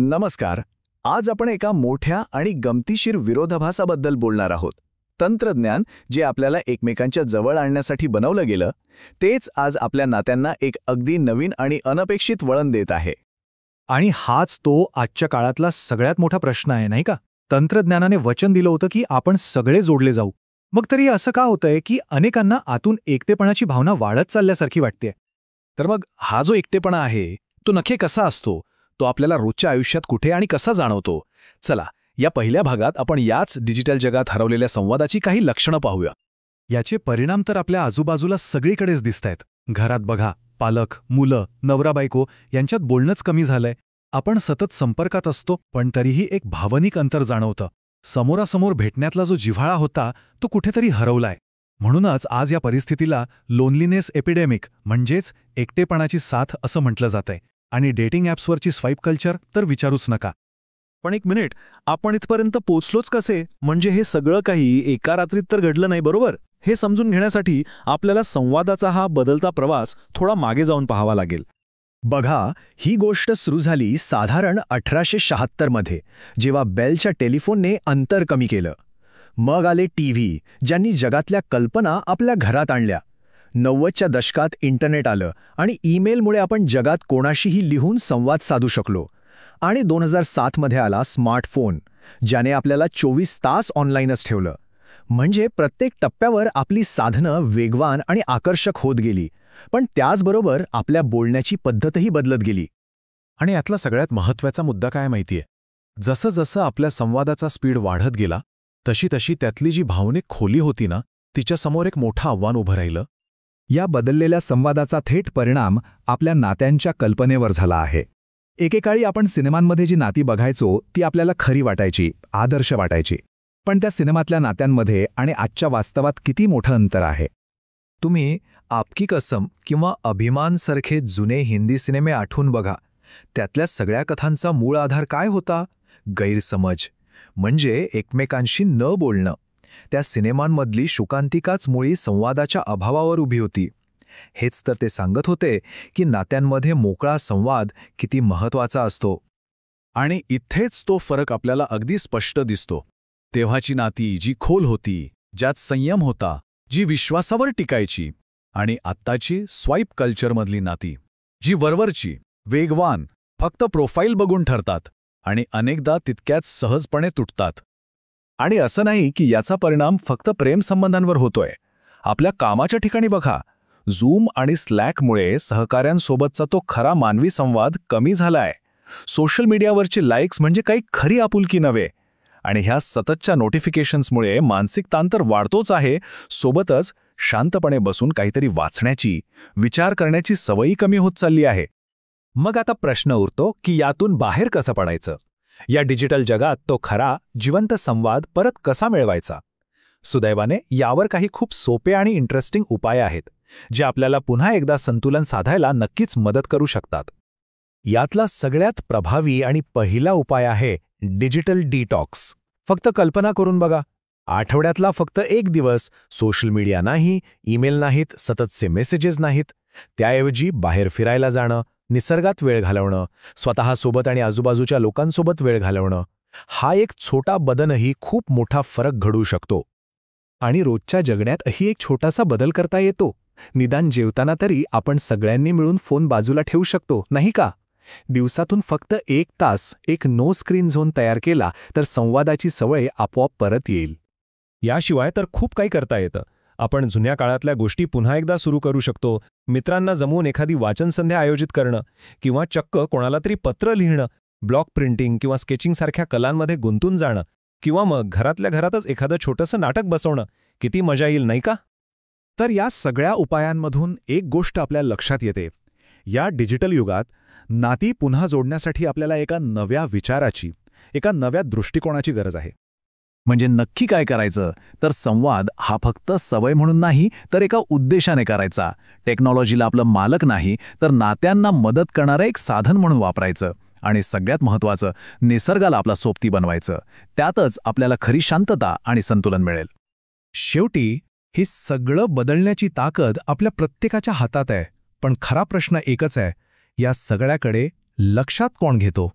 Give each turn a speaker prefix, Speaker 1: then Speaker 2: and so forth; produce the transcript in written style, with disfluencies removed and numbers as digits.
Speaker 1: नमस्कार. आज आपण एका मोठ्या आणि गमतीशीर विरोधाभासाबद्दल बोलणार आहोत. तंत्रज्ञान जे आपल्याला एकमेकांच्या जवळ आणण्यासाठी बनवलं गेलं, तेच आज आपल्या नात्यांना एक अगदी नवीन आणि अनपेक्षित वळण देत आहे.
Speaker 2: आणि हाच तो आजच्या काळातला सगळ्यात मोठा प्रश्न आहे, नाही का? तंत्रज्ञानाने वचन दिलं होतं की आपण सगळे जोडले जाऊ. मग तरी असं का होतंय की अनेकांना आतून एकटेपणाची भावना वाढत चालल्यासारखी वाटते?
Speaker 1: तर मग हा जो एकटेपणा आहे, तो नक्की कसा असतो? तो आपल्याला रोजच्या आयुष्यात कुठे आणि कसा जाणवतो? चला, या पहिल्या भागात आपण याच डिजिटल जगात हरवलेल्या संवादाची काही लक्षणं पाहूया.
Speaker 2: याचे परिणाम तर आपल्या आजूबाजूला सगळीकडेच दिसतायत. घरात बघा, पालक, मुलं, नवरा-बायको यांच्यात बोलणंच कमी झालंय. आपण सतत संपर्कात असतो, पण तरीही एक भावनिक अंतर जाणवतं. समोरासमोर भेटण्यातला जो जिव्हाळा होता, तो कुठेतरी हरवलाय. म्हणूनच आज या परिस्थितीला लोनलीनेस एपिडेमिक म्हणजेच एकटेपणाची साथ असं म्हटलं जातंय. आणि डेटिंग ॲप्सवरची स्वाईप कल्चर तर विचारूच नका.
Speaker 1: पण एक मिनिट, आपण इथपर्यंत पोचलोच कसे? म्हणजे हे सगळं काही एका रात्रीत तर घडलं नाही, बरोबर? हे समजून घेण्यासाठी आपल्याला संवादाचा हा बदलता प्रवास थोडा मागे जाऊन पाहावा लागेल.
Speaker 2: बघा, ही गोष्ट सुरू झाली साधारण 1876 मध्ये, जेव्हा बेलच्या टेलिफोनने अंतर कमी केलं. मग आले टीव्ही, ज्यांनी जगातल्या कल्पना आपल्या घरात आणल्या. 90च्या दशकात इंटरनेट आलं आणि ईमेलमुळे आपण जगात कोणाशीही लिहून संवाद साधू शकलो. आणि 2007 मध्ये आला स्मार्टफोन, ज्याने आपल्याला 24 तास ऑनलाईनच ठेवलं. म्हणजे प्रत्येक टप्प्यावर आपली साधनं वेगवान आणि आकर्षक होत गेली, पण त्याचबरोबर आपल्या बोलण्याची पद्धतही बदलत गेली.
Speaker 1: आणि यातला सगळ्यात महत्त्वाचा मुद्दा काय माहितीये? जसं जसं आपल्या संवादाचा स्पीड वाढत गेला, तशी तशी त्यातली जी भावनिक खोली होती ना, तिच्यासमोर एक मोठं आव्हान उभं राहिलं.
Speaker 2: या बदललेल्या संवादाचा थेट परिणाम आपल्या नात्यांच्या कल्पनेवर झाला आहे. एकेकाळी आपण सिनेमांमध्ये जी नाती बघायचो ती आपल्याला खरी वाटायची, आदर्श वाटायची. पण त्या सिनेमातल्या नात्यांमध्ये आणि आजच्या वास्तवात किती मोठं अंतर आहे. तुम्ही आपकी कसम किंवा अभिमानसारखे जुने हिंदी सिनेमे आठवून बघा. त्यातल्या सगळ्या कथांचा मूळ आधार काय होता? गैरसमज, म्हणजे एकमेकांशी न बोलणं. त्या सिनेमांमधली शोकांतिकाच मुळी संवादाच्या अभावावर उभी होती. हेच तर ते सांगत होते की नात्यांमध्ये मोकळा संवाद किती महत्त्वाचा असतो.
Speaker 1: आणि इथेच तो फरक आपल्याला अगदी स्पष्ट दिसतो. तेव्हाची नाती जी खोल होती, ज्यात संयम होता, जी विश्वासावर टिकायची, आणि आत्ताची स्वाईप कल्चरमधली नाती, जी वरवरची, वेगवान, फक्त प्रोफाईल बघून ठरतात आणि अनेकदा तितक्याच सहजपणे तुटतात.
Speaker 2: आणि असं नाही की याचा परिणाम फक्त प्रेमसंबंधांवर होतोय. आपल्या कामाच्या ठिकाणी बघा, झूम आणि स्लॅकमुळे सहकाऱ्यांसोबतचा तो खरा मानवी संवाद कमी झालाय. सोशल मीडियावरचे लाईक्स म्हणजे काही खरी आपुलकी नव्हे. आणि ह्या सततच्या नोटिफिकेशन्समुळे मानसिक ताण तर वाढतोच आहे, सोबतच शांतपणे बसून काहीतरी वाचण्याची, विचार करण्याची सवयी कमी होत चालली आहे. मग आता प्रश्न उरतो की यातून बाहेर कसं पडायचं? या डिजिटल जगात तो खरा, जिवंत संवाद परत कसा मिळवायचा? सुदैवाने यावर काही खूप सोपे आणि इंटरेस्टिंग उपाय आहेत, जे आपल्याला पुन्हा एकदा संतुलन साधायला नक्कीच मदत करू शकतात. यातला सगळ्यात प्रभावी आणि पहिला उपाय आहे डिजिटल डिटॉक्स. फक्त कल्पना करून बघा, आठवड्यातला फक्त एक दिवस सोशल मीडिया नाही, ईमेल नाहीत, सततचे मेसेजेस नाहीत. त्याऐवजी बाहेर फिरायला जाणं, निसर्गात वेळ घालवणं, स्वतःसोबत आणि आजूबाजूच्या लोकांसोबत वेळ घालवणं, हा एक छोटा बदलही खूप मोठा फरक घडवू शकतो. आणि रोजच्या जगण्यातही एक छोटासा बदल करता येतो. निदान जेवताना तरी आपण सगळ्यांनी मिळून फोन बाजूला ठेवू शकतो, नाही का? दिवसातून फक्त 1 तास एक नो स्क्रीन झोन तयार केला तर संवादाची सवय आपोआप परत येईल. याशिवाय तर खूप काही करता येतं. आपण जुन्या काळातल्या गोष्टी पुन्हा एकदा सुरू करू शकतो. मित्रांना जमवून एखादी वाचनसंध्या आयोजित करणं, किंवा चक्क कोणाला तरी पत्र लिहिणं, ब्लॉक प्रिंटिंग किंवा स्केचिंगसारख्या कलांमध्ये गुंतून जाणं, किंवा मग घरातल्या घरातच एखादं छोटंसं नाटक बसवणं. किती मजा येईल, नाही का?
Speaker 1: तर या सगळ्या उपायांमधून एक गोष्ट आपल्या लक्षात येते. या डिजिटल युगात नाती पुन्हा जोडण्यासाठी आपल्याला एका नव्या विचाराची, एका नव्या दृष्टिकोनाची गरज आहे.
Speaker 2: म्हणजे नक्की काय करायचं? तर संवाद हा फक्त सवय म्हणून नाही, तर एका उद्देशाने करायचा. टेक्नॉलॉजीला आपलं मालक नाही, तर नात्यांना मदत करणारं एक साधन म्हणून वापरायचं. आणि सगळ्यात महत्त्वाचं, निसर्गाला आपला सोबती बनवायचं. त्यातच आपल्याला खरी शांतता आणि संतुलन मिळेल. शेवटी हे सगळं बदलण्याची ताकद आपल्या प्रत्येकाच्या हातात आहे. पण खरा प्रश्न एकच आहे, या सगळ्याकडे लक्षात कोण घेतो?